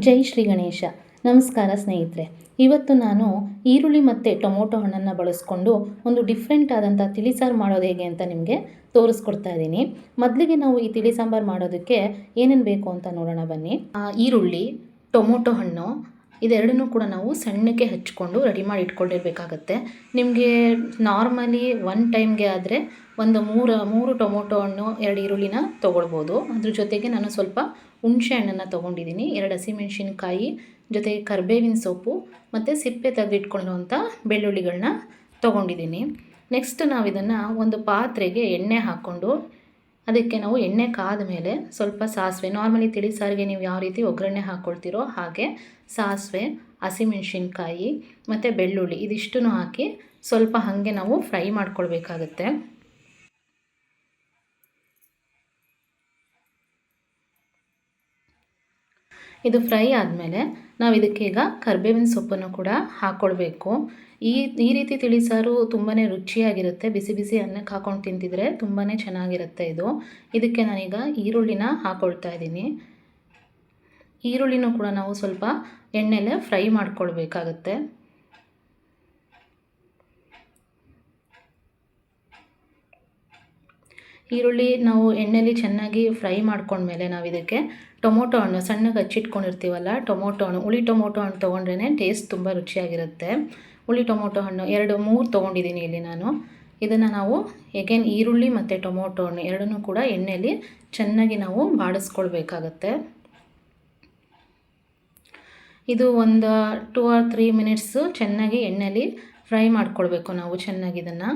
ಜೈ ಶ್ರೀ ಗಣೇಶ. ನಮಸ್ಕಾರ ಸ್ನೇಹಿತರೆ. ಇವತ್ತು ನಾನು ಈರುಳ್ಳಿ ಮತ್ತು ಟೊಮೊಟೊ ಹಣ್ಣನ್ನು ಬಳಸ್ಕೊಂಡು ಒಂದು ಡಿಫ್ರೆಂಟ್ ಆದಂಥ ತಿಳಿ ಸಾರು ಮಾಡೋದು ಹೇಗೆ ಅಂತ ನಿಮಗೆ ತೋರಿಸ್ಕೊಡ್ತಾ ಇದ್ದೀನಿ. ಮೊದಲಿಗೆ ನಾವು ಈ ತಿಳಿ ಸಾಂಬಾರು ಮಾಡೋದಕ್ಕೆ ಏನೇನು ಬೇಕು ಅಂತ ನೋಡೋಣ ಬನ್ನಿ. ಈರುಳ್ಳಿ, ಟೊಮೊಟೊ ಹಣ್ಣು ಇದೆರಡನ್ನೂ ಕೂಡ ನಾವು ಸಣ್ಣಕ್ಕೆ ಹಚ್ಕೊಂಡು ರೆಡಿ ಮಾಡಿ ಇಟ್ಕೊಂಡಿರಬೇಕಾಗತ್ತೆ. ನಿಮಗೆ ನಾರ್ಮಲಿ ಒನ್ ಟೈಮ್ಗೆ ಆದರೆ ಒಂದು ಮೂರು ಟೊಮೊಟೊ ಹಣ್ಣು, 2 ಈರುಳ್ಳಿನ ತೊಗೊಳ್ಬೋದು. ಅದ್ರ ಜೊತೆಗೆ ನಾನು ಸ್ವಲ್ಪ ಹುಣಸೆ ಹಣ್ಣನ್ನು ತೊಗೊಂಡಿದ್ದೀನಿ, 2 ಹಸಿಮೆಣ್ಸಿನ್ಕಾಯಿ, ಜೊತೆಗೆ ಕರಿಬೇವಿನ ಸೊಪ್ಪು ಮತ್ತು ಸಿಪ್ಪೆ ತೆಗೆದಿಟ್ಕೊಂಡಿರುವಂಥ ಬೆಳ್ಳುಳ್ಳಿಗಳನ್ನ ತೊಗೊಂಡಿದ್ದೀನಿ. ನೆಕ್ಸ್ಟ್ ನಾವು ಇದನ್ನು ಒಂದು ಪಾತ್ರೆಗೆ ಎಣ್ಣೆ ಹಾಕ್ಕೊಂಡು ಅದಕ್ಕೆ ನಾವು ಎಣ್ಣೆ ಕಾದ ಮೇಲೆ ಸ್ವಲ್ಪ ಸಾಸಿವೆ, ನಾರ್ಮಲಿ ತಿಳಿ ಸಾರಿಗೆ ನೀವು ಯಾವ ರೀತಿ ಒಗ್ಗರಣೆ ಹಾಕ್ಕೊಳ್ತೀರೋ ಹಾಗೆ ಸಾಸಿವೆ, ಹಸಿಮೆಣ್ಸಿನ್ಕಾಯಿ ಮತ್ತು ಬೆಳ್ಳುಳ್ಳಿ ಇದಿಷ್ಟನ್ನು ಹಾಕಿ ಸ್ವಲ್ಪ ಹಾಗೆ ನಾವು ಫ್ರೈ ಮಾಡ್ಕೊಳ್ಬೇಕಾಗತ್ತೆ. ಇದು ಫ್ರೈ ಆದಮೇಲೆ ನಾವು ಇದಕ್ಕೆ ಈಗ ಕರಿಬೇವಿನ ಸೊಪ್ಪನ್ನು ಕೂಡ ಹಾಕ್ಕೊಳ್ಬೇಕು. ಈ ರೀತಿ ತಿಳಿಸಾರು ತುಂಬಾ ರುಚಿಯಾಗಿರುತ್ತೆ. ಬಿಸಿ ಬಿಸಿ ಅನ್ನಕ್ಕೆ ಹಾಕ್ಕೊಂಡು ತಿಂತಿದ್ರೆ ತುಂಬಾ ಚೆನ್ನಾಗಿರುತ್ತೆ ಇದು. ಇದಕ್ಕೆ ನಾನೀಗ ಈರುಳ್ಳಿನ ಹಾಕ್ಕೊಳ್ತಾ ಇದ್ದೀನಿ. ಈರುಳ್ಳಿನೂ ಕೂಡ ನಾವು ಸ್ವಲ್ಪ ಎಣ್ಣೆಲೆ ಫ್ರೈ ಮಾಡ್ಕೊಳ್ಬೇಕಾಗತ್ತೆ. ಈರುಳ್ಳಿ ನಾವು ಎಣ್ಣೆಲಿ ಚೆನ್ನಾಗಿ ಫ್ರೈ ಮಾಡ್ಕೊಂಡ್ಮೇಲೆ ನಾವು ಇದಕ್ಕೆ ಟೊಮೊಟೊ ಹಣ್ಣು ಸಣ್ಣಗೆ ಹಚ್ಚಿಟ್ಕೊಂಡಿರ್ತೀವಲ್ಲ, ಟೊಮೊಟೊ ಹಣ್ಣು, ಹುಳಿ ಟೊಮೊಟೊ ಹಣ್ಣು ತೊಗೊಂಡ್ರೇ ಟೇಸ್ಟ್ ತುಂಬ ರುಚಿಯಾಗಿರುತ್ತೆ. ಹುಳಿ ಟೊಮೊಟೊ ಹಣ್ಣು 2-3 ತೊಗೊಂಡಿದ್ದೀನಿ ಇಲ್ಲಿ ನಾನು. ಇದನ್ನು ನಾವು ಎಗೇನ್ ಈರುಳ್ಳಿ ಮತ್ತು ಟೊಮೊಟೊ ಹಣ್ಣು ಎರಡನ್ನೂ ಕೂಡ ಎಣ್ಣೆಲಿ ಚೆನ್ನಾಗಿ ನಾವು ಬಾಡಿಸ್ಕೊಳ್ಬೇಕಾಗತ್ತೆ. ಇದು ಒಂದು 2 or 3 ಮಿನಿಟ್ಸು ಚೆನ್ನಾಗಿ ಎಣ್ಣೆಲಿ ಫ್ರೈ ಮಾಡ್ಕೊಳ್ಬೇಕು ನಾವು ಚೆನ್ನಾಗಿ ಇದನ್ನು.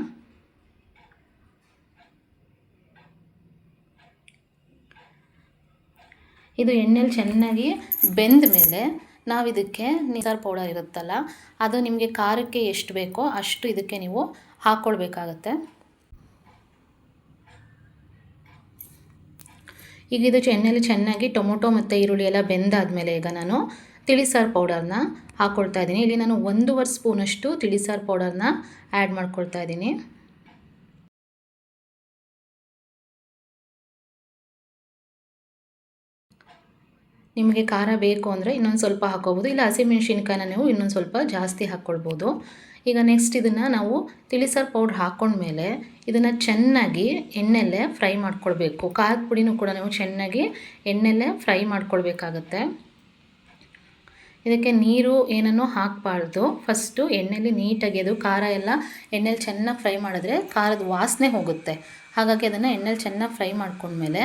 ಇದು ಎಣ್ಣೆಲಿ ಚೆನ್ನಾಗಿ ಬೆಂದ ಮೇಲೆ ನಾವು ಇದಕ್ಕೆ ಸಾರು ಪೌಡರ್ ಇರುತ್ತಲ್ಲ, ಅದು ನಿಮಗೆ ಖಾರಕ್ಕೆ ಎಷ್ಟು ಬೇಕೋ ಅಷ್ಟು ಇದಕ್ಕೆ ನೀವು ಹಾಕ್ಕೊಳ್ಬೇಕಾಗತ್ತೆ. ಈಗ ಇದು ಎಣ್ಣೆಲಿ ಚೆನ್ನಾಗಿ ಟೊಮೊಟೊ ಮತ್ತು ಈರುಳ್ಳಿ ಎಲ್ಲ ಬೆಂದಾದಮೇಲೆ ಈಗ ನಾನು ತಿಳಿಸಾರು ಪೌಡರ್ನ ಹಾಕ್ಕೊಳ್ತಾ ಇದ್ದೀನಿ. ಇಲ್ಲಿ ನಾನು 1.5 ಸ್ಪೂನಷ್ಟು ತಿಳಿಸಾರು ಪೌಡರ್ನ ಆ್ಯಡ್ ಮಾಡ್ಕೊಳ್ತಾ ಇದ್ದೀನಿ. ನಿಮಗೆ ಖಾರ ಬೇಕು ಅಂದರೆ ಇನ್ನೊಂದು ಸ್ವಲ್ಪ ಹಾಕ್ಕೋಬೋದು, ಇಲ್ಲ ಹಸಿಮೆಣ್ಸಿನ್ಕಾಯಿನ ನೀವು ಇನ್ನೊಂದು ಸ್ವಲ್ಪ ಜಾಸ್ತಿ ಹಾಕ್ಕೊಳ್ಬೋದು. ಈಗ ನೆಕ್ಸ್ಟ್ ಇದನ್ನು ನಾವು ತಿಳಿಸಾರು ಪೌಡ್ರ್ ಹಾಕ್ಕೊಂಡ್ಮೇಲೆ ಇದನ್ನು ಚೆನ್ನಾಗಿ ಎಣ್ಣೆಲ್ಲೇ ಫ್ರೈ ಮಾಡ್ಕೊಳ್ಬೇಕು. ಖಾರದ ಪುಡಿನೂ ಕೂಡ ನಾವು ಚೆನ್ನಾಗಿ ಎಣ್ಣೆಲ್ಲೇ ಫ್ರೈ ಮಾಡ್ಕೊಳ್ಬೇಕಾಗತ್ತೆ. ಇದಕ್ಕೆ ನೀರು ಏನನ್ನೂ ಹಾಕಬಾರ್ದು. ಫಸ್ಟು ಎಣ್ಣೆಲಿ ನೀಟಾಗಿ ಅದು ಖಾರ ಎಲ್ಲ ಎಣ್ಣೆಲಿ ಚೆನ್ನಾಗಿ ಫ್ರೈ ಮಾಡಿದ್ರೆ ಖಾರದ ವಾಸನೆ ಹೋಗುತ್ತೆ. ಹಾಗಾಗಿ ಅದನ್ನು ಎಣ್ಣೆಲಿ ಚೆನ್ನಾಗಿ ಫ್ರೈ ಮಾಡ್ಕೊಂಡ್ಮೇಲೆ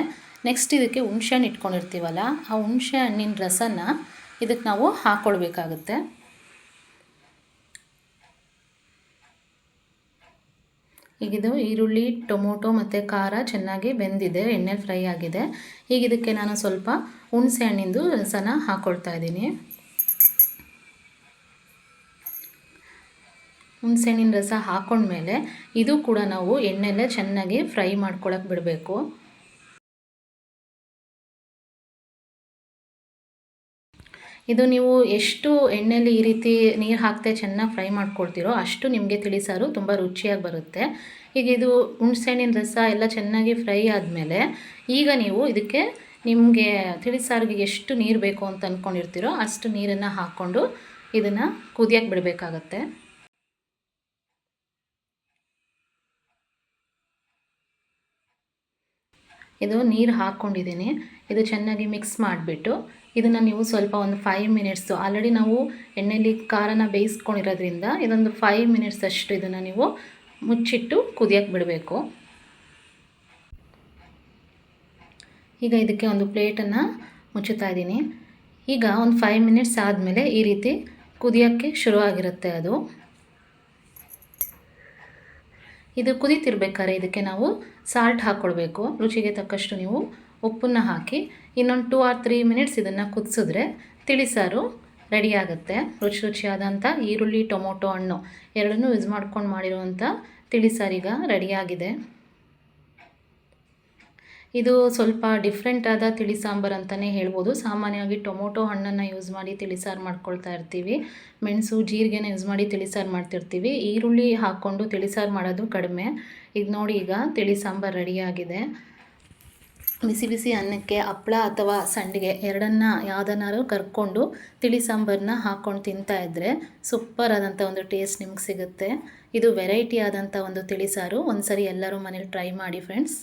ನೆಕ್ಸ್ಟ್ ಇದಕ್ಕೆ ಹುಣಸೆ ಹಣ್ಣು ಇಟ್ಕೊಂಡಿರ್ತೀವಲ್ಲ, ಆ ಹುಣಸೆ ಹಣ್ಣಿನ ರಸನ ಇದಕ್ಕೆ ನಾವು ಹಾಕ್ಕೊಳ್ಬೇಕಾಗುತ್ತೆ. ಈಗಿದು ಈರುಳ್ಳಿ, ಟೊಮೊಟೊ ಮತ್ತು ಖಾರ ಚೆನ್ನಾಗಿ ಬೆಂದಿದೆ, ಎಣ್ಣೆಲಿ ಫ್ರೈ ಆಗಿದೆ. ಈಗ ಇದಕ್ಕೆ ನಾನು ಸ್ವಲ್ಪ ಹುಣಸೆ ಹಣ್ಣಿಂದು ರಸನ ಹಾಕ್ಕೊಳ್ತಾ ಇದ್ದೀನಿ. ಹುಣಸೆ ಹಣ್ಣಿನ ರಸ ಹಾಕ್ಕೊಂಡ್ಮೇಲೆ ಇದು ಕೂಡ ನಾವು ಎಣ್ಣೆಲೆ ಚೆನ್ನಾಗಿ ಫ್ರೈ ಮಾಡ್ಕೊಳಕ್ಕೆ ಬಿಡಬೇಕು. ಇದು ನೀವು ಎಷ್ಟು ಎಣ್ಣೆಲಿ ಈ ರೀತಿ ನೀರು ಹಾಕ್ತೆ ಚೆನ್ನಾಗಿ ಫ್ರೈ ಮಾಡ್ಕೊಳ್ತೀರೋ ಅಷ್ಟು ನಿಮಗೆ ತಿಳಿಸಾರು ತುಂಬ ರುಚಿಯಾಗಿ ಬರುತ್ತೆ. ಈಗ ಇದು ಹುಣಸೆ ಹಣ್ಣಿನ ರಸ ಎಲ್ಲ ಚೆನ್ನಾಗಿ ಫ್ರೈ ಆದಮೇಲೆ ಈಗ ನೀವು ಇದಕ್ಕೆ ನಿಮಗೆ ತಿಳಿಸಾರಿಗೆ ಎಷ್ಟು ನೀರು ಬೇಕು ಅಂತ ಅಂದ್ಕೊಂಡಿರ್ತೀರೋ ಅಷ್ಟು ನೀರನ್ನು ಹಾಕ್ಕೊಂಡು ಇದನ್ನು ಕುದಿಯಕ್ಕೆ ಬಿಡಬೇಕಾಗತ್ತೆ. ಇದು ನೀರು ಹಾಕ್ಕೊಂಡಿದ್ದೀನಿ. ಇದು ಚೆನ್ನಾಗಿ ಮಿಕ್ಸ್ ಮಾಡಿಬಿಟ್ಟು ಇದನ್ನು ನೀವು ಸ್ವಲ್ಪ ಒಂದು 5 ಮಿನಿಟ್ಸು, ಆಲ್ರೆಡಿ ನಾವು ಎಣ್ಣೆಲಿ ಖಾರನ ಬೇಯಿಸ್ಕೊಂಡಿರೋದ್ರಿಂದ ಇದೊಂದು 5 ಮಿನಿಟ್ಸ್ ಅಷ್ಟು ಇದನ್ನು ನೀವು ಮುಚ್ಚಿಟ್ಟು ಕುದಿಯಕ್ಕೆ ಬಿಡಬೇಕು. ಈಗ ಇದಕ್ಕೆ ಒಂದು ಪ್ಲೇಟನ್ನು ಮುಚ್ಚುತ್ತಾ ಇದ್ದೀನಿ. ಈಗ ಒಂದು 5 ಮಿನಿಟ್ಸ್ ಆದಮೇಲೆ ಈ ರೀತಿ ಕುದಿಯೋಕ್ಕೆ ಶುರುವಾಗಿರುತ್ತೆ ಅದು. ಇದು ಕುದೀತಿರ್ಬೇಕಾದ್ರೆ ಇದಕ್ಕೆ ನಾವು ಸಾಲ್ಟ್ ಹಾಕ್ಕೊಳ್ಬೇಕು. ರುಚಿಗೆ ತಕ್ಕಷ್ಟು ನೀವು ಉಪ್ಪನ್ನು ಹಾಕಿ ಇನ್ನೊಂದು 2 or 3 ಮಿನಿಟ್ಸ್ ಇದನ್ನು ಕುದಿಸಿದ್ರೆ ತಿಳಿಸಾರು ರೆಡಿಯಾಗುತ್ತೆ. ರುಚಿಯಾದಂಥ ಈರುಳ್ಳಿ, ಟೊಮೊಟೊ ಹಣ್ಣು ಎರಡನ್ನೂ ಯೂಸ್ ಮಾಡ್ಕೊಂಡು ಮಾಡಿರುವಂಥ ತಿಳಿಸಾರೀಗ ರೆಡಿಯಾಗಿದೆ. ಇದು ಸ್ವಲ್ಪ ಡಿಫ್ರೆಂಟ್ ಆದ ತಿಳಿ ಸಾಂಬಾರು ಅಂತಲೇ ಹೇಳ್ಬೋದು. ಸಾಮಾನ್ಯವಾಗಿ ಟೊಮೊಟೊ ಹಣ್ಣನ್ನು ಯೂಸ್ ಮಾಡಿ ತಿಳಿಸಾರು ಮಾಡ್ಕೊಳ್ತಾ ಇರ್ತೀವಿ, ಮೆಣಸು, ಜೀರಿಗೆನ ಯೂಸ್ ಮಾಡಿ ತಿಳಿಸಾರು ಮಾಡ್ತಿರ್ತೀವಿ. ಈರುಳ್ಳಿ ಹಾಕ್ಕೊಂಡು ತಿಳಿಸಾರು ಮಾಡೋದು ಕಡಿಮೆ. ಈಗ ನೋಡಿ, ಈಗ ತಿಳಿ ಸಾಂಬಾರು ರೆಡಿಯಾಗಿದೆ. ಬಿಸಿ ಬಿಸಿ ಅನ್ನಕ್ಕೆ ಹಪ್ಳ ಅಥವಾ ಸಂಡಿಗೆ ಎರಡನ್ನ ಯಾವುದನ್ನಾದ್ರೂ ಕರ್ಕೊಂಡು ತಿಳಿ ಸಾಂಬಾರನ್ನ ಹಾಕ್ಕೊಂಡು ತಿಂತಾಯಿದ್ರೆ ಸೂಪರ್ ಆದಂಥ ಒಂದು ಟೇಸ್ಟ್ ನಿಮ್ಗೆ ಸಿಗುತ್ತೆ. ಇದು ವೆರೈಟಿ ಆದಂಥ ಒಂದು ತಿಳಿಸಾರು. ಒಂದು ಸರಿ ಎಲ್ಲರೂ ಮನೇಲಿ ಟ್ರೈ ಮಾಡಿ ಫ್ರೆಂಡ್ಸ್.